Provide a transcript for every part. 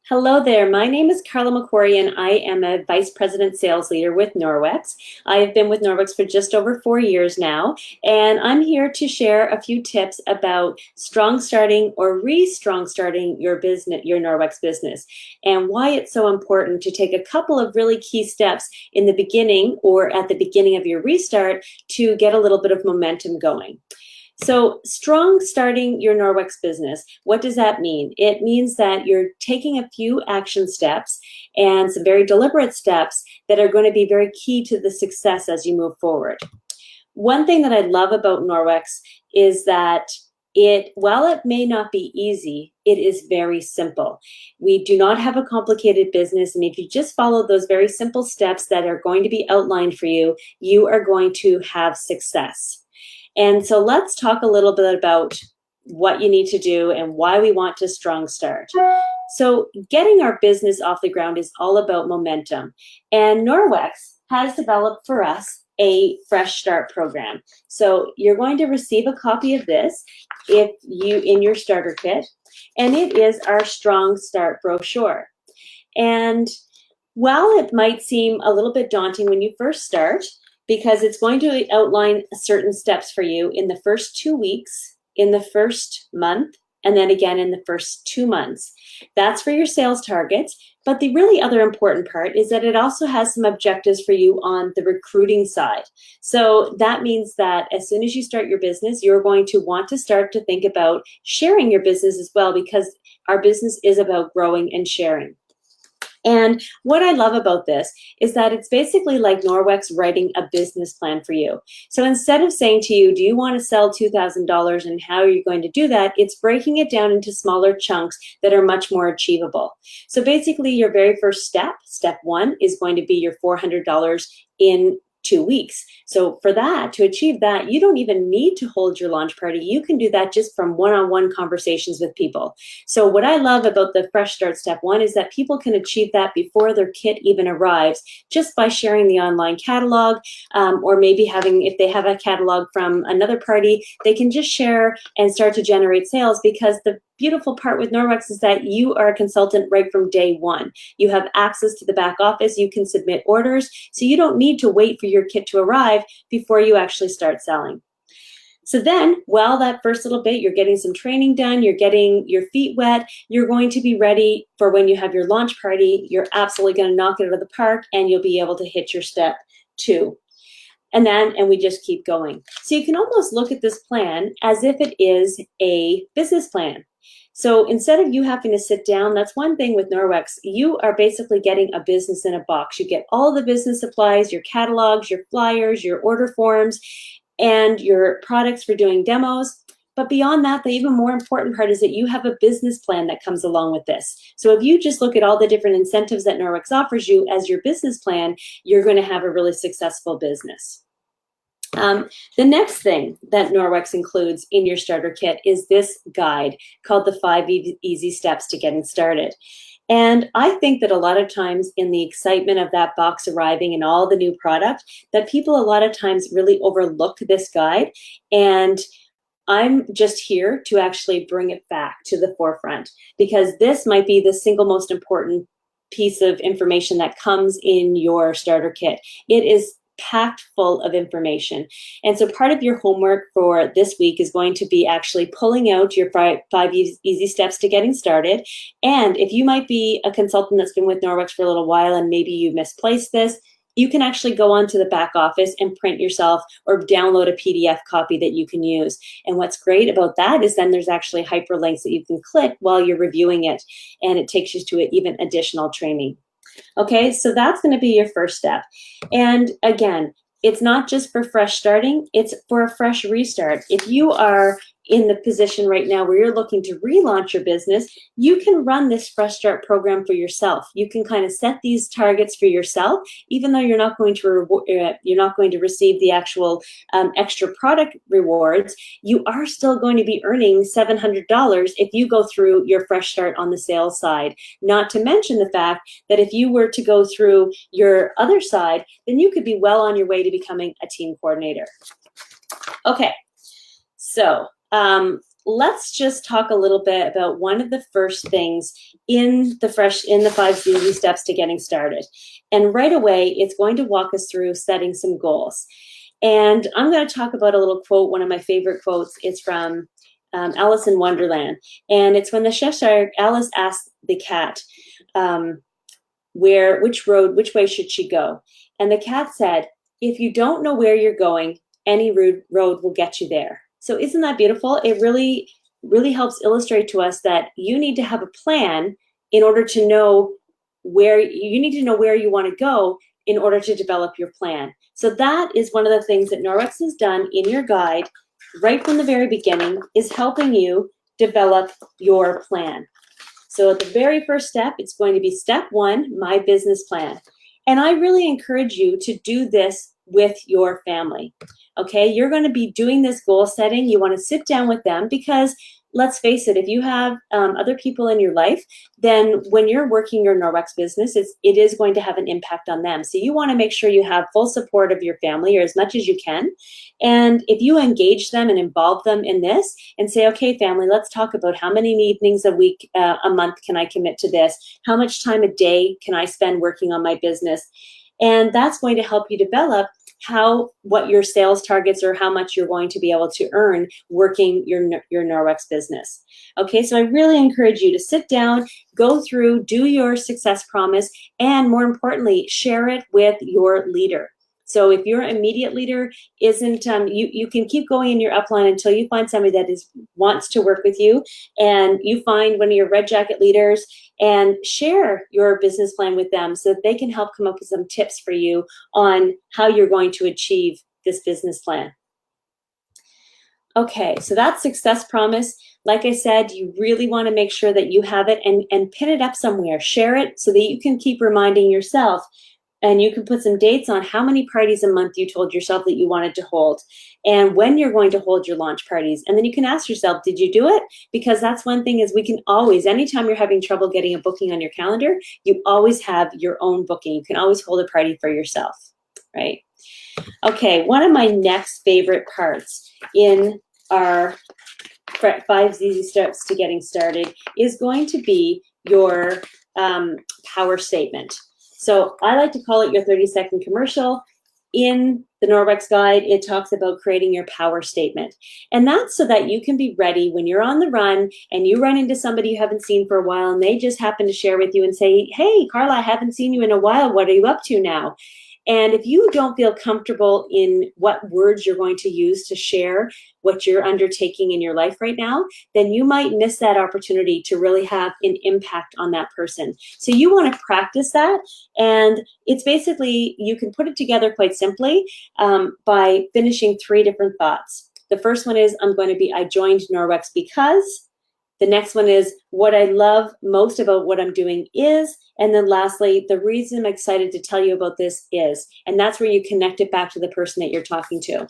Hello there. My name is Carla McQuarrie, and I am a Vice President Sales Leader with Norwex. I have been with Norwex for just over 4 years now, and I'm here to share a few tips about strong starting or re-strong starting your business, your Norwex business, and why it's so important to take a couple of really key steps in the beginning or at the beginning of your restart to get a little bit of momentum going. So strong starting your Norwex business, what does that mean? It means that you're taking a few action steps and some very deliberate steps that are going to be very key to the success as you move forward. One thing that I love about Norwex is that while it may not be easy, it is very simple. We do not have a complicated business, and if you just follow those very simple steps that are going to be outlined for you, you are going to have success. And so let's talk a little bit about what you need to do and why we want to strong start. So getting our business off the ground is all about momentum. And Norwex has developed for us a fresh start program. So you're going to receive a copy of this in your starter kit, and it is our Strong Start brochure. And while it might seem a little bit daunting when you first start, because it's going to outline certain steps for you in the first 2 weeks, in the first month, and then again in the first 2 months. That's for your sales targets, but the really other important part is that it also has some objectives for you on the recruiting side. So that means that as soon as you start your business, you're going to want to start to think about sharing your business as well, because our business is about growing and sharing. And what I love about this is that it's basically like Norwex writing a business plan for you. So instead of saying to you, do you want to sell $2,000 and how are you going to do that? It's breaking it down into smaller chunks that are much more achievable. So basically your very first step, step one, is going to be your $400 in 2 weeks. So for that, to achieve that, you don't even need to hold your launch party. You can do that just from one-on-one conversations with people. So what I love about the Fresh Start Step 1 is that people can achieve that before their kit even arrives, just by sharing the online catalog, or maybe if they have a catalog from another party, they can just share and start to generate sales, because the beautiful part with Norwex is that you are a consultant right from day one. You have access to the back office. You can submit orders, so you don't need to wait for your kit to arrive before you actually start selling. So then, while that first little bit, you're getting some training done, you're getting your feet wet, you're going to be ready for when you have your launch party. You're absolutely going to knock it out of the park, and you'll be able to hit your step 2. And we just keep going. So you can almost look at this plan as if it is a business plan. So instead of you having to sit down, that's one thing with Norwex, you are basically getting a business in a box. You get all the business supplies, your catalogs, your flyers, your order forms, and your products for doing demos. But beyond that, the even more important part is that you have a business plan that comes along with this. So if you just look at all the different incentives that Norwex offers you as your business plan, you're going to have a really successful business. The next thing that Norwex includes in your starter kit is this guide called the 5 Easy Steps to Getting Started. And I think that a lot of times in the excitement of that box arriving and all the new product, that people a lot of times really overlook this guide. And I'm just here to actually bring it back to the forefront, because this might be the single most important piece of information that comes in your starter kit. It is packed full of information. And so part of your homework for this week is going to be actually pulling out your 5 easy steps to getting started. And if you might be a consultant that's been with Norwex for a little while and maybe you misplaced this, you can actually go onto the back office and print yourself or download a PDF copy that you can use. And what's great about that is then there's actually hyperlinks that you can click while you're reviewing it, and it takes you to even additional training. Okay, so that's going to be your first step. And again, it's not just for fresh starting, it's for a fresh restart. If you are in the position right now where you're looking to relaunch your business, you can run this Fresh Start program for yourself. You can kind of set these targets for yourself, even though you're not going to receive the actual extra product rewards. You are still going to be earning $700 if you go through your Fresh Start on the sales side. Not to mention the fact that if you were to go through your other side, then you could be well on your way to becoming a team coordinator. Okay, so let's just talk a little bit about one of the first things in the 5 easy steps to getting started. And right away, it's going to walk us through setting some goals. And I'm going to talk about a little quote, one of my favorite quotes. It's from Alice in Wonderland. And it's when the Cheshire, Alice asked the cat, which way should she go? And the cat said, if you don't know where you're going, any road will get you there. So isn't that beautiful? It really, really helps illustrate to us that you need to have a plan in order to know where you want to go in order to develop your plan. So that is one of the things that Norwex has done in your guide right from the very beginning, is helping you develop your plan. So at the very first step, it's going to be step 1, my business plan. And I really encourage you to do this with your family. Okay, you're going to be doing this goal setting. You want to sit down with them because let's face it, if you have other people in your life, then when you're working your Norwex business, it is going to have an impact on them. So you want to make sure you have full support of your family, or as much as you can. And if you engage them and involve them in this and say, okay, family, let's talk about how many evenings a month can I commit to this? How much time a day can I spend working on my business? And that's going to help you develop what your sales targets or how much you're going to be able to earn working your Norwex business. Okay, so I really encourage you to sit down, go through, do your success promise, and more importantly, share it with your leader. So if your immediate leader isn't, you can keep going in your upline until you find somebody that wants to work with you, and you find one of your red jacket leaders and share your business plan with them so that they can help come up with some tips for you on how you're going to achieve this business plan. Okay, so that's success promise. Like I said, you really want to make sure that you have it and pin it up somewhere. Share it so that you can keep reminding yourself. And you can put some dates on how many parties a month you told yourself that you wanted to hold and when you're going to hold your launch parties. And then you can ask yourself, did you do it? Because that's one thing is we can always, anytime you're having trouble getting a booking on your calendar, you always have your own booking. You can always hold a party for yourself, right? Okay, one of my next favorite parts in our 5 easy steps to getting started is going to be your power statement. So I like to call it your 30-second commercial. In the Norwex guide, it talks about creating your power statement. And that's so that you can be ready when you're on the run and you run into somebody you haven't seen for a while and they just happen to share with you and say, hey, Carla, I haven't seen you in a while. What are you up to now? And if you don't feel comfortable in what words you're going to use to share what you're undertaking in your life right now, then you might miss that opportunity to really have an impact on that person. So you want to practice that. And it's basically, you can put it together quite simply by finishing 3 different thoughts. The first one is, I joined Norwex because. The next one is what I love most about what I'm doing is, and then lastly, the reason I'm excited to tell you about this is, and that's where you connect it back to the person that you're talking to.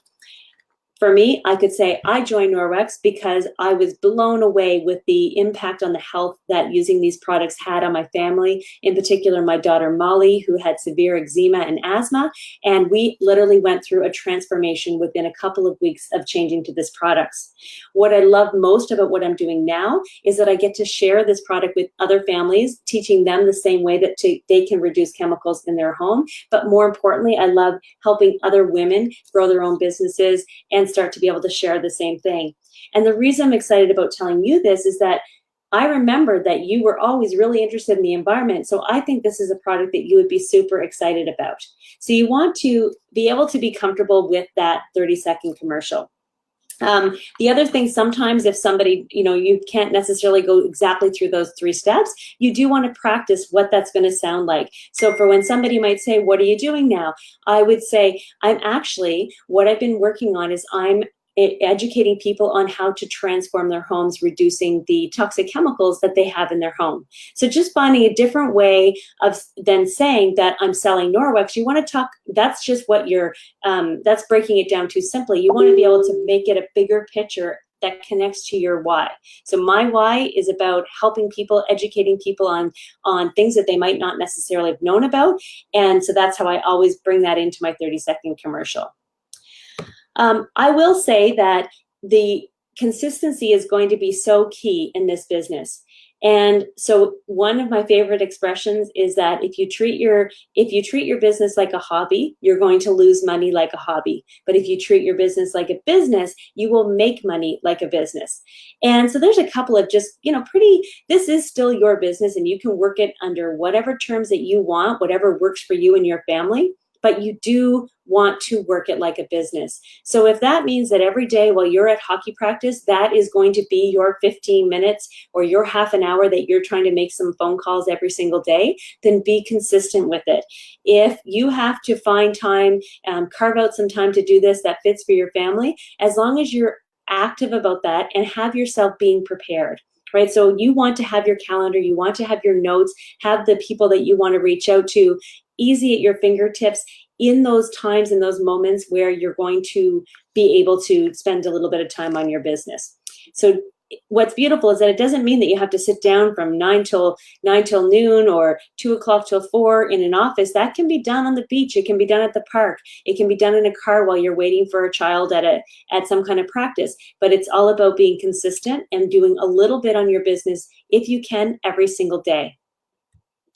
For me, I could say I joined Norwex because I was blown away with the impact on the health that using these products had on my family, in particular my daughter Molly, who had severe eczema and asthma, and we literally went through a transformation within a couple of weeks of changing to this products. What I love most about what I'm doing now is that I get to share this product with other families, teaching them the same way that they can reduce chemicals in their home. But more importantly, I love helping other women grow their own businesses and start to be able to share the same thing. And the reason I'm excited about telling you this is that I remember that you were always really interested in the environment. So I think this is a product that you would be super excited about. So you want to be able to be comfortable with that 30-second commercial. The other thing, sometimes if somebody, you can't necessarily go exactly through those 3 steps, you do want to practice what that's going to sound like. So for when somebody might say, what are you doing now? I would say, what I've been working on is I'm educating people on how to transform their homes, reducing the toxic chemicals that they have in their home. So just finding a different way of then saying that I'm selling Norwex, you want to talk, that's just what that's breaking it down too simply. You want to be able to make it a bigger picture that connects to your why. So my why is about helping people, educating people on things that they might not necessarily have known about. And so that's how I always bring that into my 30-second commercial. I will say that the consistency is going to be so key in this business. And so one of my favorite expressions is that if you treat your business like a hobby, you're going to lose money like a hobby. But if you treat your business like a business, you will make money like a business. And so there's a couple of just, this is still your business and you can work it under whatever terms that you want, whatever works for you and your family. But you do want to work it like a business. So if that means that every day while you're at hockey practice, that is going to be your 15 minutes or your half an hour that you're trying to make some phone calls every single day, then be consistent with it. If you have to find time, carve out some time to do this that fits for your family, as long as you're active about that and have yourself being prepared. Right? So you want to have your calendar, you want to have your notes, have the people that you want to reach out to easy at your fingertips in those times, in those moments where you're going to be able to spend a little bit of time on your business. So what's beautiful is that it doesn't mean that you have to sit down from 9 till noon or 2 o'clock till 4 in an office. That can be done on the beach. It can be done at the park. It can be done in a car while you're waiting for a child at some kind of practice. But it's all about being consistent and doing a little bit on your business if you can every single day.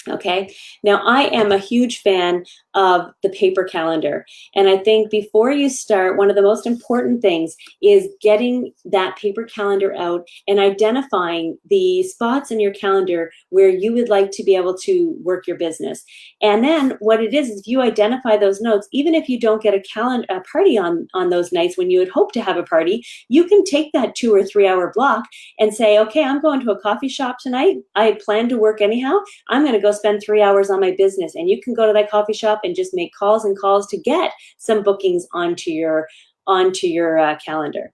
Okay, now I am a huge fan of the paper calendar. And I think before you start, one of the most important things is getting that paper calendar out and identifying the spots in your calendar where you would like to be able to work your business. And then what it is if you identify those notes, even if you don't get a party on those nights when you would hope to have a party, you can take that 2 or 3 hour block and say, okay, I'm going to a coffee shop tonight. I plan to work anyhow. I'm going to go spend 3 hours on my business. And you can go to that coffee shop and just make calls and calls to get some bookings onto your calendar.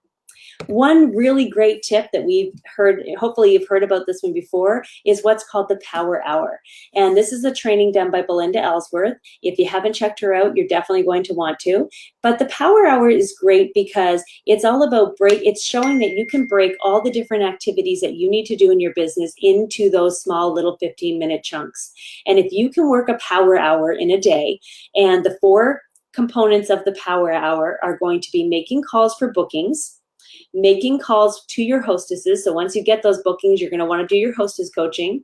One really great tip that we've heard, hopefully you've heard about this one before, is what's called the Power Hour. And this is a training done by Belinda Ellsworth. If you haven't checked her out, you're definitely going to want to. But the Power Hour is great because it's all about it's showing that you can break all the different activities that you need to do in your business into those small little 15-minute chunks. And if you can work a Power Hour in a day, and the 4 components of the Power Hour are going to be making calls for bookings, making calls to your hostesses. So once you get those bookings, you're going to want to do your hostess coaching.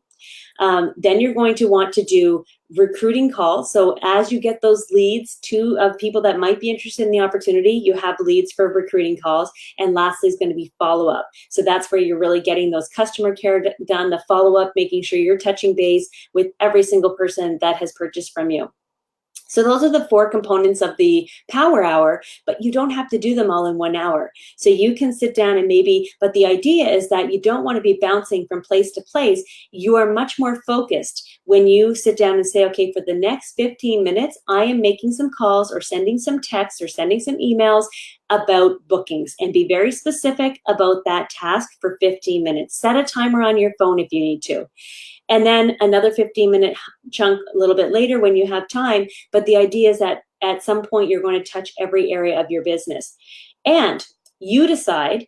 Then you're going to want to do recruiting calls. So as you get those leads of people that might be interested in the opportunity, you have leads for recruiting calls. And lastly is going to be follow-up. So that's where you're really getting those customer care done, the follow-up, making sure you're touching base with every single person that has purchased from you. So those are the 4 components of the Power Hour, but you don't have to do them all in 1 hour. So you can sit down and but the idea is that you don't want to be bouncing from place to place. You are much more focused when you sit down and say, okay, for the next 15 minutes, I am making some calls or sending some texts or sending some emails about bookings, and be very specific about that task for 15 minutes. Set a timer on your phone if you need to. And then another 15-minute chunk a little bit later when you have time. But the idea is that at some point you're going to touch every area of your business. And you decide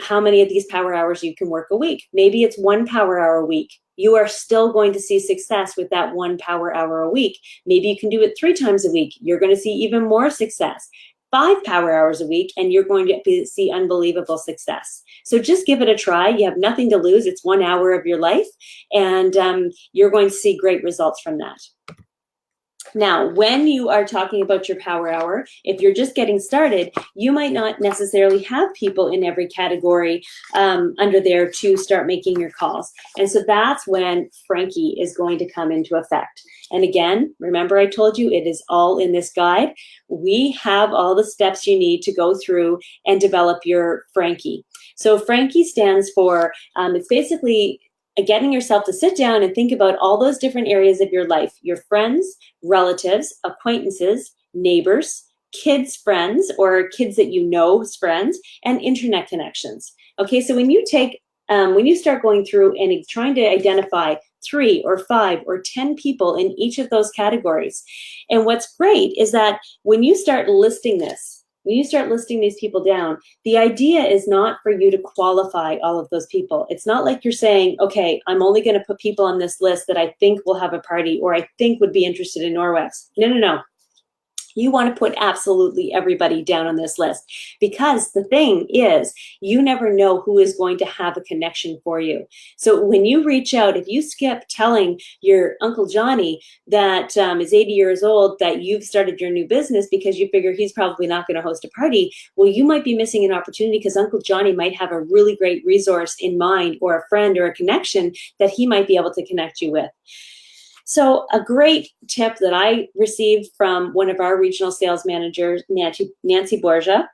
how many of these Power Hours you can work a week. Maybe it's 1 Power Hour a week. You are still going to see success with that 1 Power Hour a week. Maybe you can do it 3 times a week. You're going to see even more success. 5 Power Hours a week, and you're going to see unbelievable success. So just give it a try. You have nothing to lose. It's 1 hour of your life, and you're going to see great results from that. Now, when you are talking about your Power Hour, if you're just getting started, you might not necessarily have people in every category under there to start making your calls. And so that's when Frankie is going to come into effect. And again, remember I told you it is all in this guide. We have all the steps you need to go through and develop your Frankie. So Frankie stands for, it's basically getting yourself to sit down and think about all those different areas of your life, your friends, relatives, acquaintances, neighbors, kids' friends, or kids that you know's friends, and internet connections. Okay, so when you start going through and trying to identify 3 or 5 or 10 people in each of those categories, and what's great is that when you start listing these people down, the idea is not for you to qualify all of those people. It's not like you're saying, okay, I'm only going to put people on this list that I think will have a party or I think would be interested in Norwex. No. You want to put absolutely everybody down on this list, because the thing is, you never know who is going to have a connection for you. So when you reach out, if you skip telling your Uncle Johnny that is 80 years old that you've started your new business because you figure he's probably not going to host a party, well, you might be missing an opportunity, because Uncle Johnny might have a really great resource in mind, or a friend or a connection that he might be able to connect you with. So a great tip that I received from one of our regional sales managers, Nancy Borgia,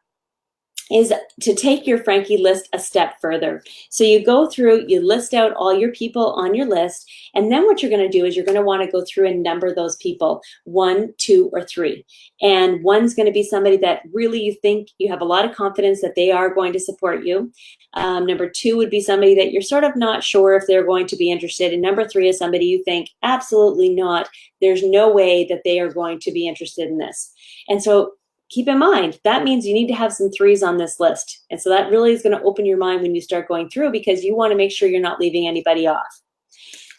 is to take your Frankie list a step further. So you go through, you list out all your people on your list, and then what you're going to do is you're going to want to go through and number those people, 1, 2, or 3. And one's going to be somebody that really you think you have a lot of confidence that they are going to support you. Number 2 would be somebody that you're sort of not sure if they're going to be interested. And number 3 is somebody you think absolutely not. There's no way that they are going to be interested in this. And so keep in mind, that means you need to have some 3s on this list. And so that really is going to open your mind when you start going through, because you want to make sure you're not leaving anybody off.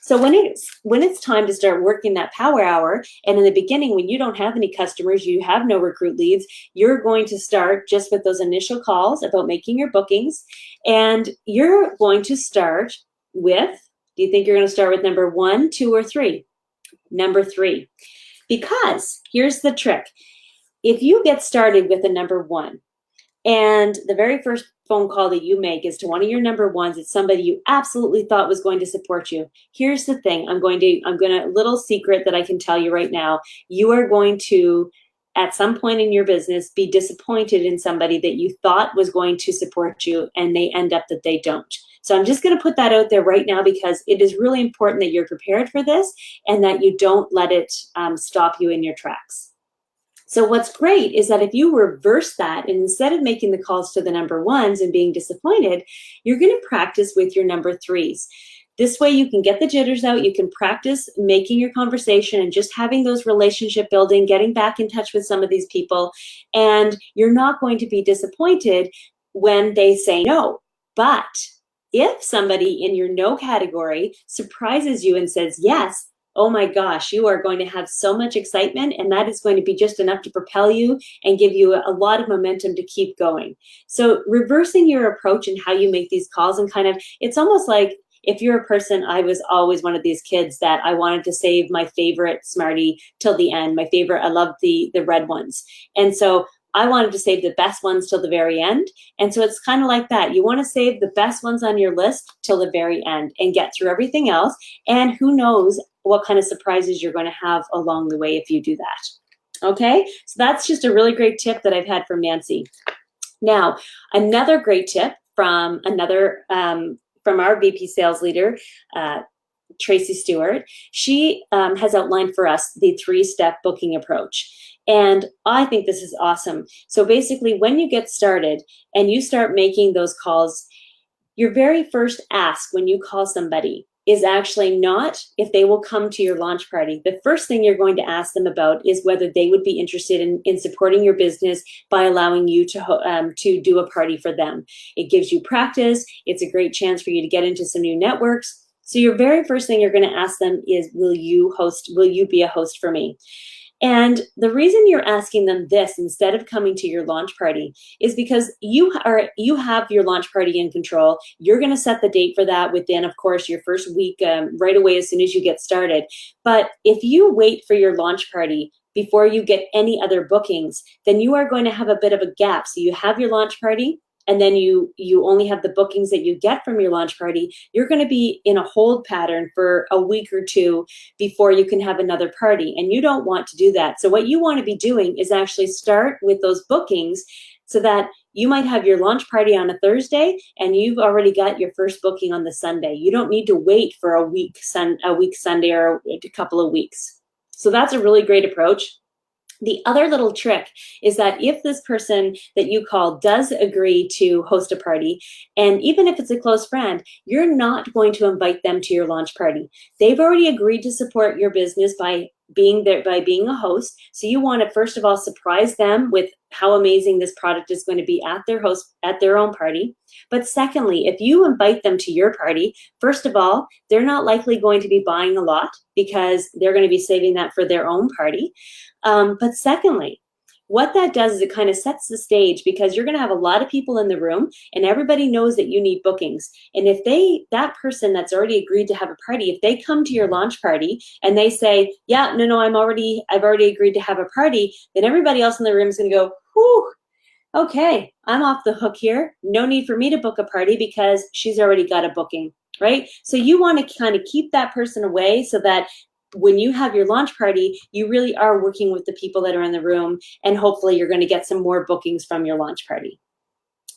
So when it's time to start working that power hour, and in the beginning, when you don't have any customers, you have no recruit leads, you're going to start just with those initial calls about making your bookings. And you're going to start with, do you think you're going to start with number 1, 2, or 3? Number 3. Because here's the trick. If you get started with a number 1, and the very first phone call that you make is to one of your number 1s, it's somebody you absolutely thought was going to support you. Here's the thing, I'm going to little secret that I can tell you right now. You are going to, at some point in your business, be disappointed in somebody that you thought was going to support you, and they end up that they don't. So I'm just going to put that out there right now, because it is really important that you're prepared for this, and that you don't let it stop you in your tracks. So what's great is that if you reverse that, and instead of making the calls to the number 1s and being disappointed, you're going to practice with your number 3s. This way you can get the jitters out, you can practice making your conversation and just having those relationship building, getting back in touch with some of these people, and you're not going to be disappointed when they say no. But if somebody in your no category surprises you and says yes, oh my gosh, you are going to have so much excitement, and that is going to be just enough to propel you and give you a lot of momentum to keep going. So reversing your approach and how you make these calls, and kind of, it's almost like, if you're a person, I was always one of these kids that I wanted to save my favorite Smartie till the end. My favorite, I love the red ones. And so I wanted to save the best ones till the very end. And so it's kind of like that. You want to save the best ones on your list till the very end and get through everything else. And who knows what kind of surprises you're going to have along the way if you do that. Okay, so that's just a really great tip that I've had from Nancy. Now, another great tip from from our VP sales leader, Tracy Stewart. She has outlined for us the 3-step booking approach. And I think this is awesome. So basically, when you get started and you start making those calls, your very first ask when you call somebody is actually not if they will come to your launch party. The first thing you're going to ask them about is whether they would be interested in supporting your business by allowing you to do a party for them. It gives you practice. It's a great chance for you to get into some new networks. So your very first thing you're going to ask them is, will you be a host for me? And the reason you're asking them this instead of coming to your launch party is because you have your launch party in control. You're going to set the date for that within, of course, your first week, right away as soon as you get started. But if you wait for your launch party before you get any other bookings, then you are going to have a bit of a gap. So you have your launch party, and then you only have the bookings that you get from your launch party. You're going to be in a hold pattern for a week or 2 before you can have another party, and you don't want to do that. So what you want to be doing is actually start with those bookings, so that you might have your launch party on a Thursday and you've already got your first booking on the Sunday. You don't need to wait for a week Sunday or a couple of weeks. So that's a really great approach. The other little trick is that if this person that you call does agree to host a party, and even if it's a close friend, you're not going to invite them to your launch party. They've already agreed to support your business by being there, by being a host. So you want to, first of all, surprise them with how amazing this product is going to be at their own party. But secondly, if you invite them to your party, first of all, they're not likely going to be buying a lot because they're going to be saving that for their own party. But secondly, what that does is it kind of sets the stage, because you're going to have a lot of people in the room and everybody knows that you need bookings. And if that person that's already agreed to have a party, if they come to your launch party and they say, yeah, no, I've already agreed to have a party, then everybody else in the room is going to go, whew, okay, I'm off the hook here. No need for me to book a party because she's already got a booking, right? So you want to kind of keep that person away so that when you have your launch party, you really are working with the people that are in the room, and hopefully you're going to get some more bookings from your launch party.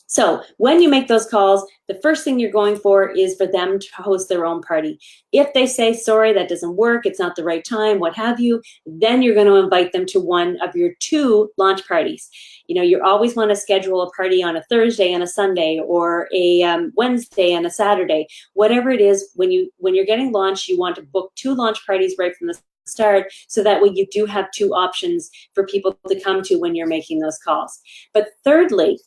So when you make those calls, the first thing you're going for is for them to host their own party. If they say, sorry, that doesn't work, it's not the right time, what have you, then you're going to invite them to one of your 2 launch parties. You know, you always want to schedule a party on a Thursday and a Sunday, or a Wednesday and a Saturday. Whatever it is, when you're getting launched, you want to book 2 launch parties right from the start, so that way you do have 2 options for people to come to when you're making those calls. But thirdly,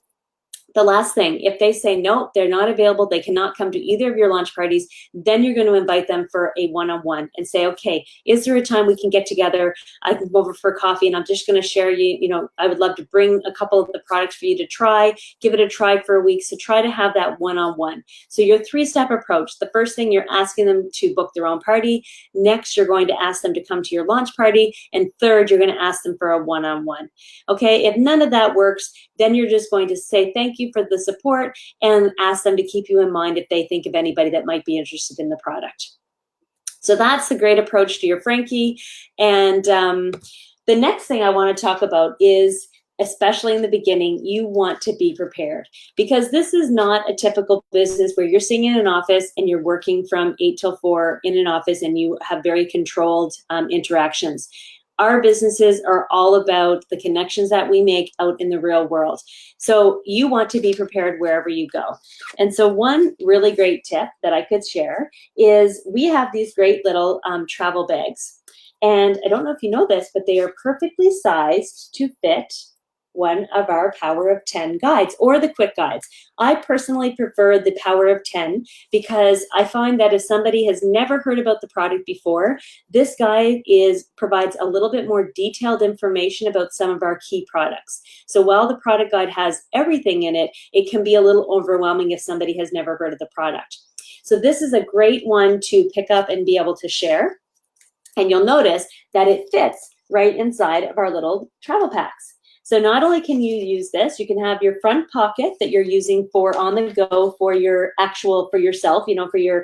the last thing, if they say, no, they're not available, they cannot come to either of your launch parties, then you're going to invite them for a one-on-one and say, okay, is there a time we can get together? I can go over for coffee and I'm just going to share I would love to bring a couple of the products for you to try, give it a try for a week. So try to have that one-on-one. So your 3-step approach, the first thing, you're asking them to book their own party. Next, you're going to ask them to come to your launch party. And third, you're going to ask them for a one-on-one. Okay, if none of that works, then you're just going to say thank you for the support and ask them to keep you in mind if they think of anybody that might be interested in the product. So that's the great approach to your Frankie. And the next thing I want to talk about is, especially in the beginning, you want to be prepared, because this is not a typical business where you're sitting in an office and you're working from 8 till 4 in an office and you have very controlled interactions. Our businesses are all about the connections that we make out in the real world. So you want to be prepared wherever you go. And so one really great tip that I could share is we have these great little travel bags. And I don't know if you know this, but they are perfectly sized to fit one of our Power of 10 guides or the quick guides. I personally prefer the Power of 10 because I find that if somebody has never heard about the product before, this guide provides a little bit more detailed information about some of our key products. So while the product guide has everything in it, it can be a little overwhelming if somebody has never heard of the product. So this is a great one to pick up and be able to share. And you'll notice that it fits right inside of our little travel packs. So not only can you use this, you can have your front pocket that you're using for on the go for yourself, for your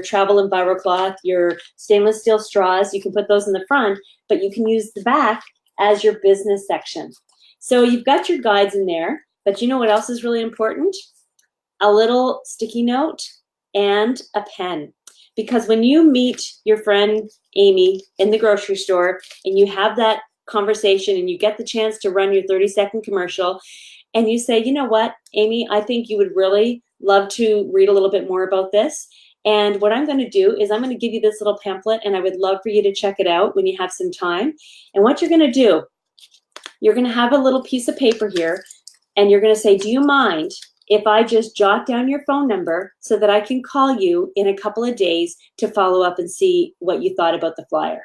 travel EnviroCloth, your stainless steel straws. You can put those in the front, but you can use the back as your business section. So you've got your guides in there, but you know what else is really important? A little sticky note and a pen. Because when you meet your friend Amy in the grocery store and you have that conversation and you get the chance to run your 30-second commercial and you say, you know what, Amy, I think you would really love to read a little bit more about this. And what I'm going to do is I'm going to give you this little pamphlet and I would love for you to check it out when you have some time. And what you're going to do, you're going to have a little piece of paper here and you're going to say, do you mind if I just jot down your phone number so that I can call you in a couple of days to follow up and see what you thought about the flyer?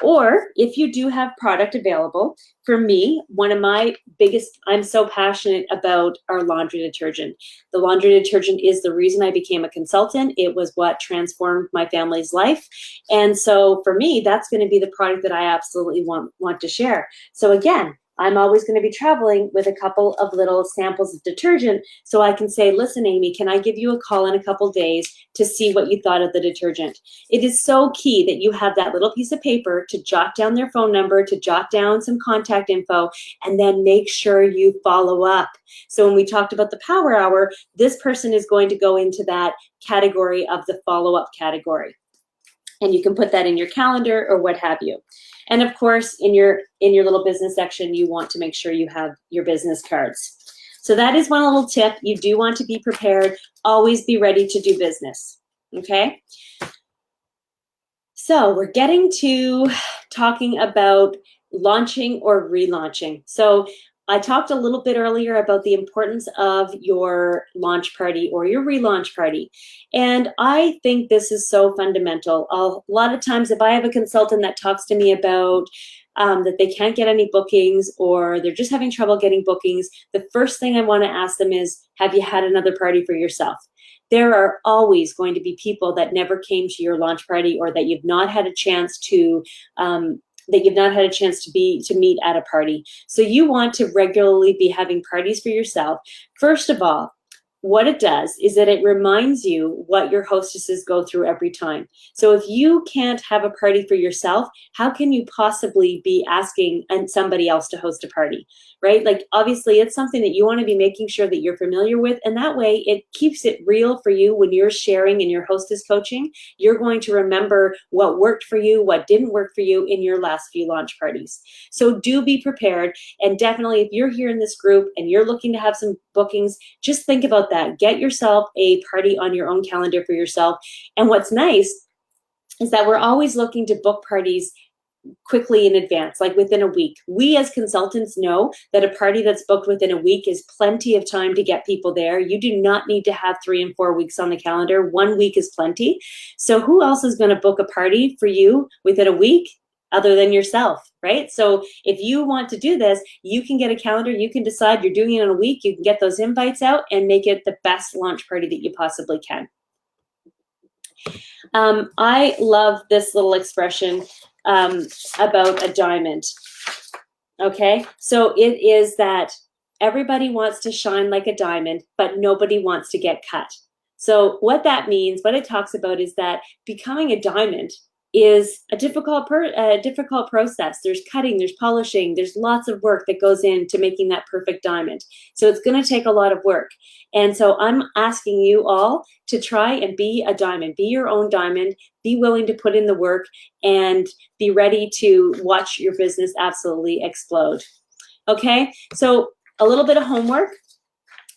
Or if you do have product available, for me, one of my biggest, I'm so passionate about our laundry detergent. The laundry detergent is the reason I became a consultant. It was what transformed my family's life. And so for me, that's going to be the product that I absolutely want to share. So again, I'm always going to be traveling with a couple of little samples of detergent so I can say, listen, Amy, can I give you a call in a couple days to see what you thought of the detergent? It is so key that you have that little piece of paper to jot down their phone number, to jot down some contact info, and then make sure you follow up. So when we talked about the Power Hour, this person is going to go into that category of the follow-up category. And you can put that in your calendar or what have you. And of course, in your little business section, you want to make sure you have your business cards. So that is one little tip. You do want to be prepared. Always be ready to do business, okay? So we're getting to talking about launching or relaunching. So I talked a little bit earlier about the importance of your launch party or your relaunch party. And I think this is so fundamental. A lot of times if I have a consultant that talks to me about that they can't get any bookings or they're just having trouble getting bookings, the first thing I want to ask them is, have you had another party for yourself? There are always going to be people that never came to your launch party, or that you've not had a chance to meet at a party. So you want to regularly be having parties for yourself. First of all, what it does is that it reminds you what your hostesses go through every time. So if you can't have a party for yourself, how can you possibly be asking somebody else to host a party, right? Like, obviously it's something that you want to be making sure that you're familiar with, and that way it keeps it real for you when you're sharing in your hostess coaching. You're going to remember what worked for you, what didn't work for you in your last few launch parties. So do be prepared, and definitely if you're here in this group and you're looking to have some bookings, just think about that. Get yourself a party on your own calendar for yourself. And what's nice is that we're always looking to book parties quickly in advance, like within a week. We as consultants know that a party that's booked within a week is plenty of time to get people there. You do not need to have 3 and 4 weeks on the calendar. 1 week is plenty. So who else is going to book a party for you within a week other than yourself, right? So if you want to do this, you can get a calendar, you can decide you're doing it in a week, you can get those invites out and make it the best launch party that you possibly can. I love this little expression about a diamond. Okay, so it is that everybody wants to shine like a diamond, but nobody wants to get cut. So what that means, what it talks about, is that becoming a diamond is a difficult process. There's cutting, there's polishing, there's lots of work that goes into making that perfect diamond. So it's going to take a lot of work. And so I'm asking you all to try and be a diamond, be your own diamond, be willing to put in the work, and be ready to watch your business absolutely explode. Okay, so a little bit of homework.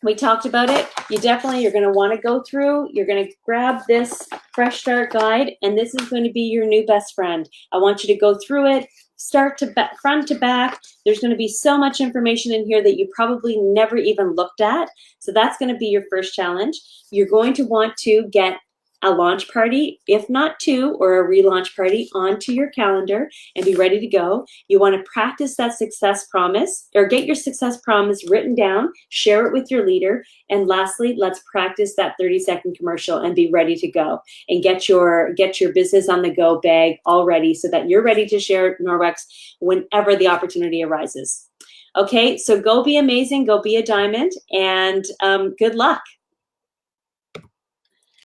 We talked about it. You're going to want to go through, you're going to grab this Fresh Start Guide, and this is going to be your new best friend. I want you to go through it, front to back. There's going to be so much information in here that you probably never even looked at. So that's going to be your first challenge. You're going to want to get a launch party, if not 2, or a relaunch party, onto your calendar and be ready to go. You want to practice that success promise, or get your success promise written down, share it with your leader. And lastly, let's practice that 30-second commercial and be ready to go and get your business on the go bag all ready so that you're ready to share Norwex whenever the opportunity arises. Okay, so go be amazing, go be a diamond, and good luck.